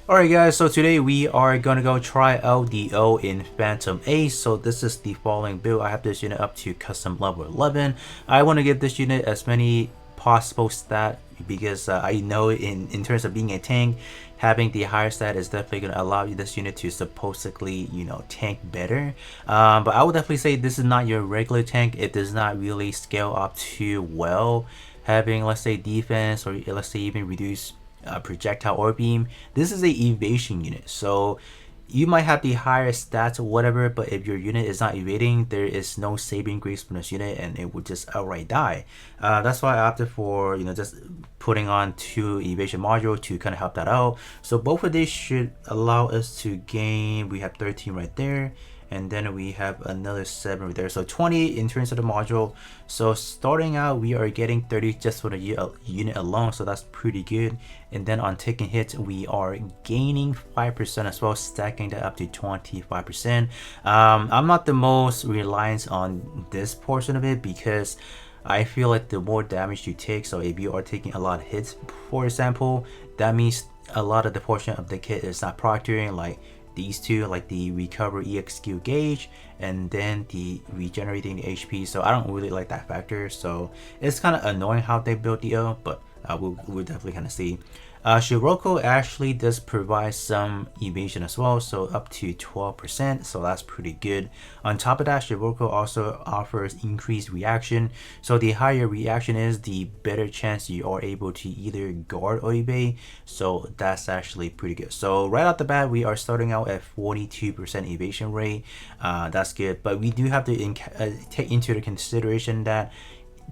Alright guys, so today we are gonna go try out the O in Phantom Ace. So this is the following build. I have this unit up to custom level 11. I want to give this unit as many possible stat because I know in terms of being a tank, having the higher stat is definitely gonna allow you this unit to supposedly, tank better. But I would definitely say this is not your regular tank. It does not really scale up too well. Having, let's say, defense, or let's say even reduce projectile or beam. This is a evasion unit, so you might have the higher stats or whatever, but if your unit is not evading, there is no saving grace from this unit and it would just outright die. That's why I opted for just putting on 2 evasion module to kind of help that out. So both of these should allow us to gain, we have 13 right there, and then we have another 7 right there, so 20 in terms of the module. So starting out we are getting 30 just for the unit alone, so that's pretty good. And then on taking hits we are gaining 5% as well, stacking that up to 25%. I'm not the most reliant on this portion of it because I feel like the more damage you take, so if you are taking a lot of hits for example, that means a lot of the portion of the kit is not proctoring, like these two, like the recover EXQ gauge and then the regenerating HP. So I don't really like that factor, so it's kind of annoying how they built the O, but we'll definitely kind of see. Shiroko actually does provide some evasion as well, so up to 12%, so that's pretty good. On top of that, Shiroko also offers increased reaction, so the higher reaction is, the better chance you are able to either guard or evade, so that's actually pretty good. So right off the bat we are starting out at 42% evasion rate. That's good, but we do have to take into the consideration that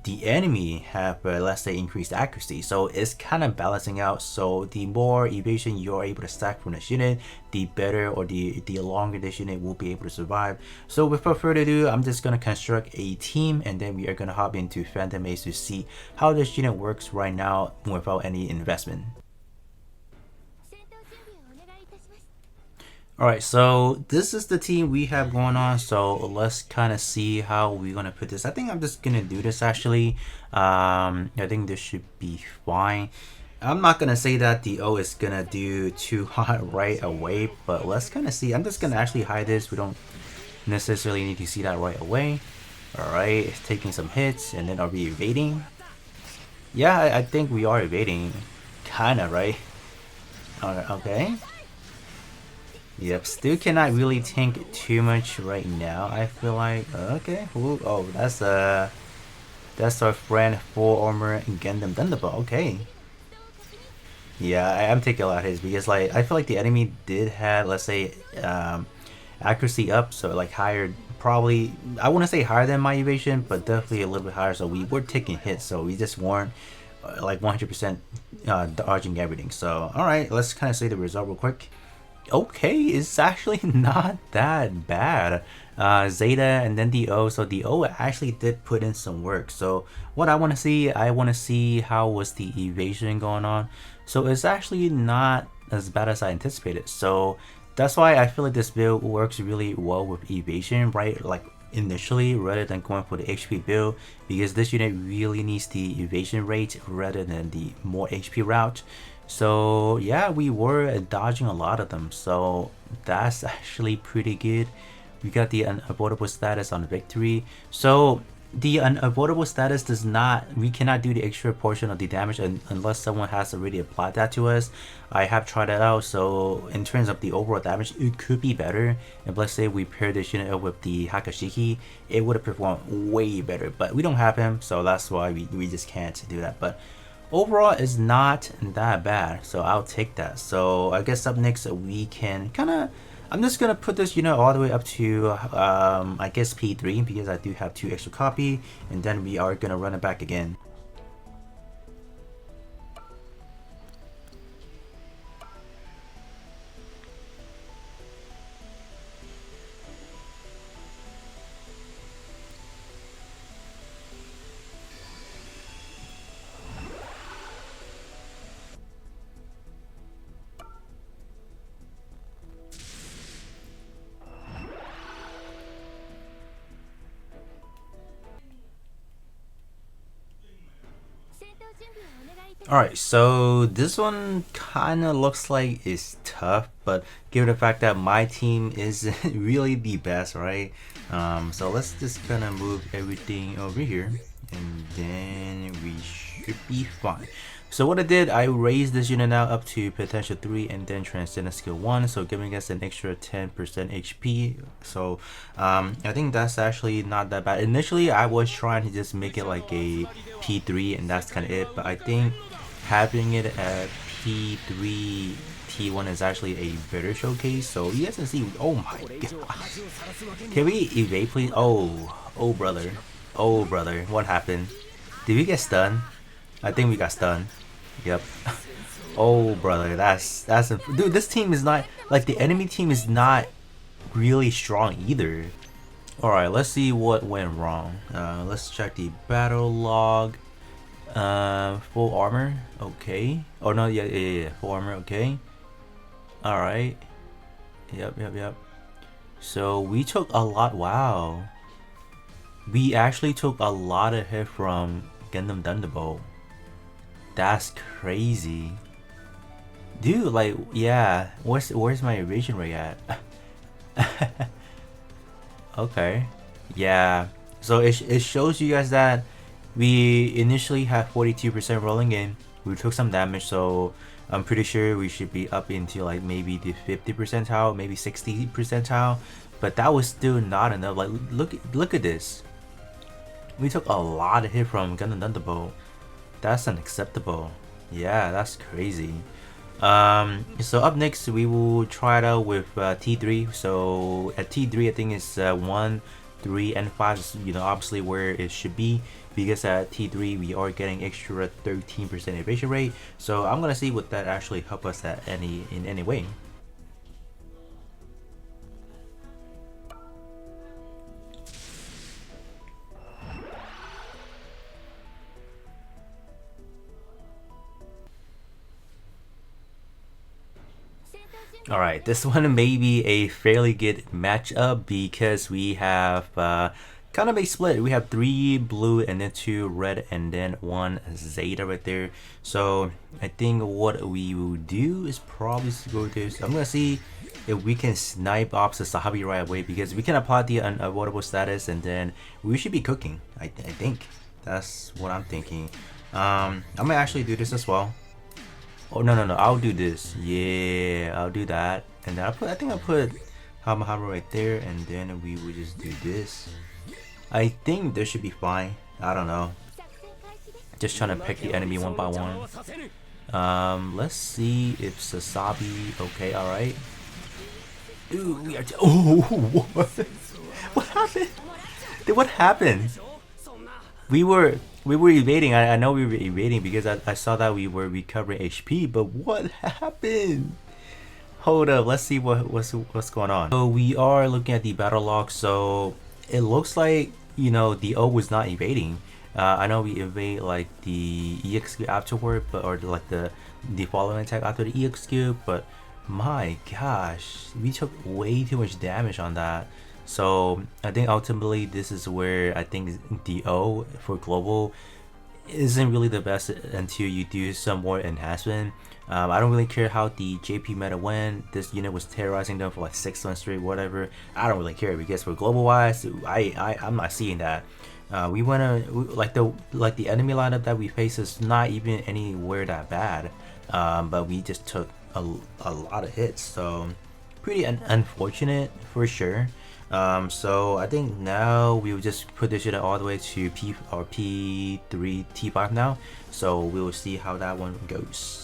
the enemy have let's say increased accuracy, so it's kind of balancing out. So the more evasion you're able to stack from this unit, the better, or the longer this unit will be able to survive. So without further ado, I'm just going to construct a team and then we are going to hop into Phantom Ace to see how this unit works right now without any investment. Alright, so this is the team we have going on, so let's kind of see how we're going to put this. I think I'm just going to do this actually. I think this should be fine. I'm not going to say that the O is going to do too hot right away, but let's kind of see. I'm just going to actually hide this. We don't necessarily need to see that right away. Alright, taking some hits, and then are we evading? Yeah, I think we are evading. Kinda, right? Okay. Yep, still cannot really tank too much right now, I feel like. Okay, ooh, oh, that's our friend full armor Gundam Thunderbolt. Okay. Yeah, I'm taking a lot of hits because like I feel like the enemy did have, let's say, accuracy up, so like higher, probably I wouldn't say higher than my evasion, but definitely a little bit higher. So we were taking hits, so we just weren't like 100% dodging everything. So all right, let's kind of say the result real quick. Okay, it's actually not that bad. Zeta and then the O, so the O actually did put in some work. So what I want to see, how was the evasion going on. So it's actually not as bad as I anticipated, so that's why I feel like this build works really well with evasion, right? Like initially, rather than going for the HP build, because this unit really needs the evasion rate rather than the more HP route. So yeah, we were dodging a lot of them, so that's actually pretty good. We got the unavoidable status on victory. So the unavoidable status does not, we cannot do the extra portion of the damage unless someone has already applied that to us. I have tried that out, so in terms of the overall damage, it could be better. If let's say we pair this unit up with the Hakashiki, it would have performed way better, but we don't have him, so that's why we just can't do that. But overall it's not that bad, so I'll take that. So I guess up next we can kind of, I'm just gonna put this unit all the way up to I guess P3 because I do have 2 extra copy, and then we are gonna run it back again. Alright, so this one kind of looks like it's tough, but given the fact that my team isn't really the best, right? So let's just kind of move everything over here, and then we should be fine. So what I did, I raised this unit now up to potential 3 and then transcendent skill 1, so giving us an extra 10% HP. So I think that's actually not that bad. Initially I was trying to just make it like a P3 and that's kind of it, but I think having it at P3T1 is actually a better showcase. So you guys can see, oh my god. Can we evade please? Oh brother. Oh brother, what happened? Did we get stunned? I think we got stunned. Yep. Oh brother, that's dude, this team is not like the enemy team is not really strong either. Alright, let's see what went wrong. Let's check the battle log. Full armor, okay. Oh no, yeah, full armor, okay. Alright. Yep. So we took a lot, wow. We actually took a lot of hit from Gundam Thunderbolt. That's crazy. Dude, like, yeah, where's my evasion rate at? Okay. Yeah. So it shows you guys that we initially had 42% rolling in. We took some damage, so I'm pretty sure we should be up into like maybe the 50 percentile, maybe 60 percentile. But that was still not enough. Like look at this. We took a lot of hit from Gundam Thunderbolt. That's unacceptable. Yeah, that's crazy. So up next we will try it out with T3. So at T3 I think it's 1, 3 and 5 is, you know, obviously where it should be, because at T3 we are getting extra 13% evasion rate. So I'm gonna see what that actually help us at in any way. Alright, this one may be a fairly good matchup because we have kind of a split. We have 3 blue and then 2 red and then 1 Zeta right there. So I think what we will do is probably go to this. I'm gonna see if we can snipe off the Sahabi right away, because we can apply the unavoidable status and then we should be cooking. I think that's what I'm thinking. I'm gonna actually do this as well. Oh no, I'll do this. Yeah, I'll do that. And then I think I'll put Hama right there, and then we will just do this. I think this should be fine. I don't know. Just trying to pick the enemy one by one. Let's see if Sasabi. Okay, alright. Dude, we are. Oh, what? What happened? Dude, what happened? We were evading. I know we were evading because I saw that we were recovering HP, but what happened? Hold up, let's see what's going on. So we are looking at the battle log. So it looks like, you know, the O was not evading. I know we evade like the EXQ afterward, but or like the following attack after the EXQ, but my gosh, we took way too much damage on that. So I think ultimately this is where I think the O for global isn't really the best until you do some more enhancement. I don't really care how the JP meta went. This unit was terrorizing them for like 6 months straight, whatever. I don't really care, because for global wise, I'm not seeing that. We wanna like the enemy lineup that we face is not even anywhere that bad, but we just took a lot of hits, so pretty unfortunate for sure. So I think now we will just put this unit all the way to P3T5 now. So we will see how that one goes.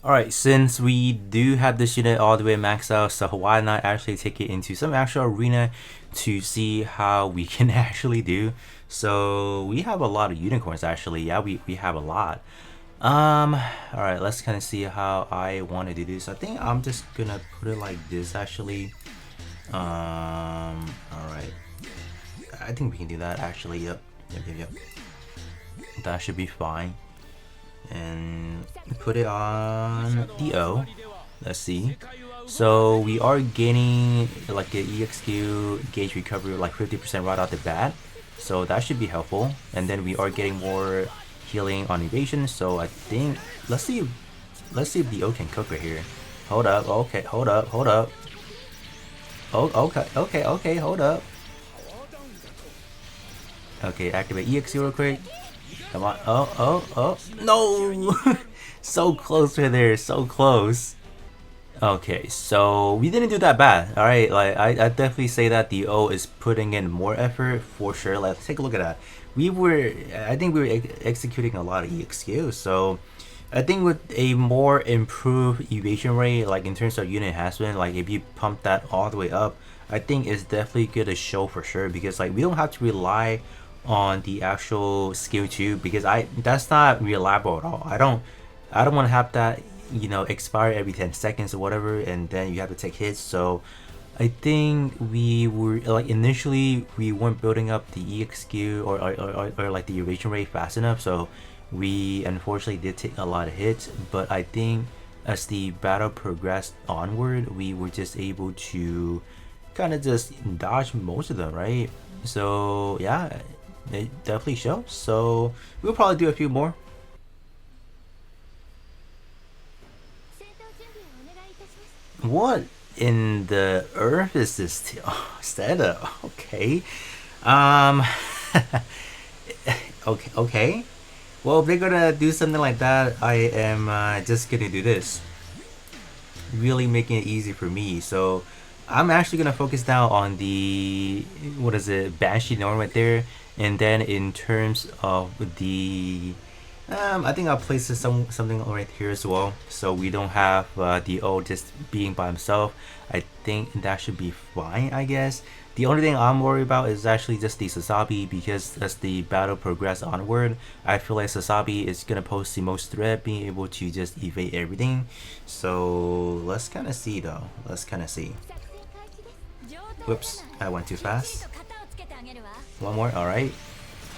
Alright, since we do have this unit all the way maxed out, so why not actually take it into some actual arena to see how we can actually do. So we have a lot of unicorns actually. Yeah, we have a lot. Alright, let's kind of see how I want to do this. I think I'm just gonna put it like this actually. Alright. I think we can do that actually, yep. Yep. That should be fine. And put it on the O. Let's see. So we are gaining like an EXQ gauge recovery like 50% right out the bat. So that should be helpful. And then we are getting more healing on evasion. So I think let's see if the O can cook right here. Hold up, okay, hold up. Oh, okay, hold up. Okay, activate EXQ real quick. Come on. Oh. No! So close right there. So close. Okay, so we didn't do that bad. Alright, like I definitely say that the O is putting in more effort for sure. Let's take a look at that. I think we were executing a lot of EXQ. So I think with a more improved evasion rate, like in terms of unit enhancement, like if you pump that all the way up, I think it's definitely gonna show for sure, because like we don't have to rely on the actual skill 2, because that's not reliable at all. I don't want to have that, you know, expire every 10 seconds or whatever, and then you have to take hits. So I think we were like initially we weren't building up the EXQ or like the evasion rate fast enough, so we unfortunately did take a lot of hits. But I think as the battle progressed onward, we were just able to kind of just dodge most of them, right? So yeah, it definitely shows. So we'll probably do a few more. What in the earth is this setup? Okay. Okay. Well, if they're gonna do something like that, I am just gonna do this. Really making it easy for me. So I'm actually gonna focus now on the, what is it, Banshee norm right there. And then in terms of the I think I'll place something right here as well, so we don't have the O just being by himself. I think that should be fine, I guess. The only thing I'm worried about is actually just the Sasabi, because as the battle progresses onward, I feel like Sasabi is gonna pose the most threat, being able to just evade everything. So let's kind of see though. Let's kind of see. Whoops, I went too fast. One more, all right.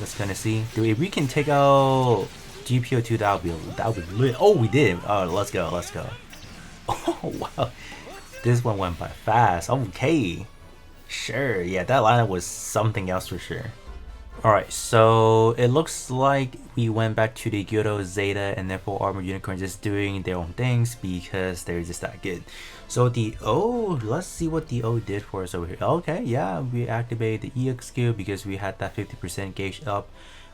Let's kind of see. If we can take out GPO2, that would be lit. Oh, we did. Oh, let's go. Oh wow, this one went by fast. Okay, sure. Yeah, that lineup was something else for sure. Alright, so it looks like we went back to the Gyoto Zeta and therefore Armored Unicorn just doing their own things because they're just that good. So the O, let's see what the O did for us over here. Okay, yeah, we activated the EXQ because we had that 50% gauge up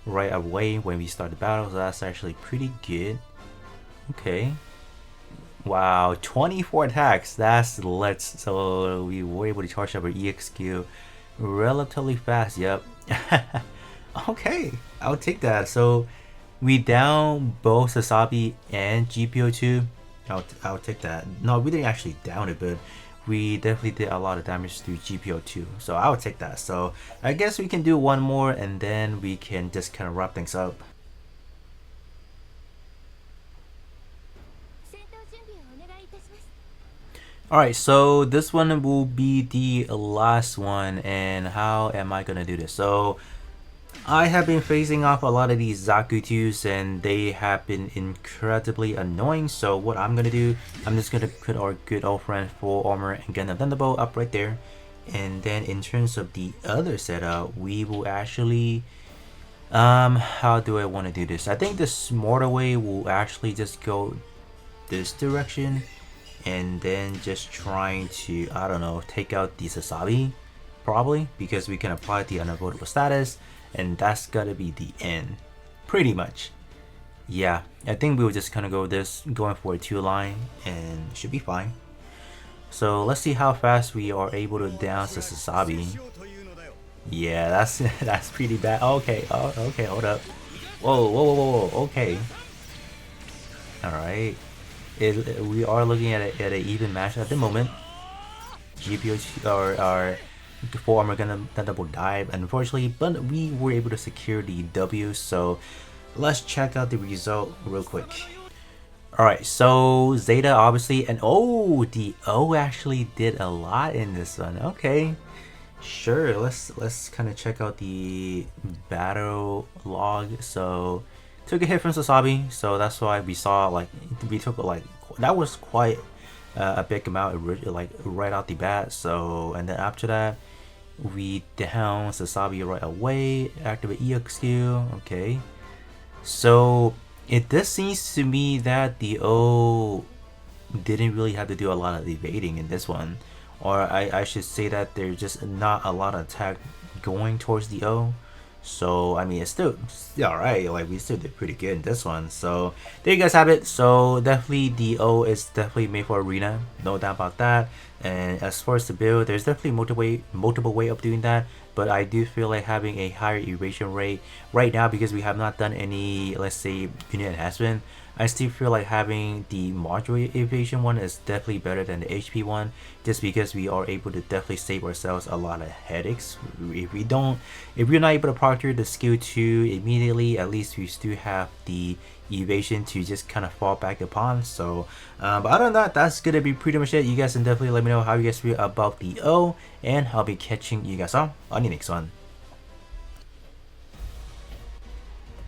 right away when we started the battle, so that's actually pretty good. Okay. Wow, 24 attacks, that's lit. So we were able to charge up our EXQ relatively fast, yep. Okay, I'll take that. So we down both Sasabi and GPO2. I'll take that. No, we didn't actually down it, but we definitely did a lot of damage through GPO2. So I'll take that. So I guess we can do one more and then we can just kind of wrap things up. Alright, so this one will be the last one, and how am I gonna do this? So I have been facing off a lot of these Zakutus and they have been incredibly annoying. So what I'm gonna do, I'm just gonna put our good old friend Full Armor and Gundam Thunderbolt up right there. And then in terms of the other setup, we will actually how do I want to do this? I think the smarter way will actually just go this direction and then just trying to, I don't know, take out the Sasabi probably, because we can apply the unavoidable status and that's gotta be the end pretty much. Yeah, I think we will just kind of go this, going for a 2-line, and should be fine. So let's see how fast we are able to down the Sasabi. Yeah, that's pretty bad. Okay, okay, hold up. Whoa, okay. Alright, we are looking at an even match at the moment. GPO or Full Armor Gundam Thunderbolt died, unfortunately, but we were able to secure the W. So let's check out the result real quick. Alright, so Zeta obviously, and oh, the O actually did a lot in this one. Okay, sure. Let's kind of check out the battle log. So took a hit from Sasabi, so that's why we saw like we took like that was quite a big amount like right out the bat. So and then after that we down Sasabi right away. Activate EXQ. Okay, so it does seems to me that the O didn't really have to do a lot of evading in this one, or I should say that there's just not a lot of attack going towards the O. So I mean, it's still alright. Like we still did pretty good in this one. So there you guys have it. So definitely the O is definitely made for arena, no doubt about that. And as far as the build, there's definitely multiple way of doing that. But I do feel like having a higher evasion rate right now because we have not done any, let's say, unit enhancement. I still feel like having the modular evasion one is definitely better than the HP one, just because we are able to definitely save ourselves a lot of headaches. If we're not able to proctor the skill 2 immediately, at least we still have the evasion to just kind of fall back upon. So but other than that, that's gonna be pretty much it. You guys can definitely let me know how you guys feel about the O, and I'll be catching you guys on the next one.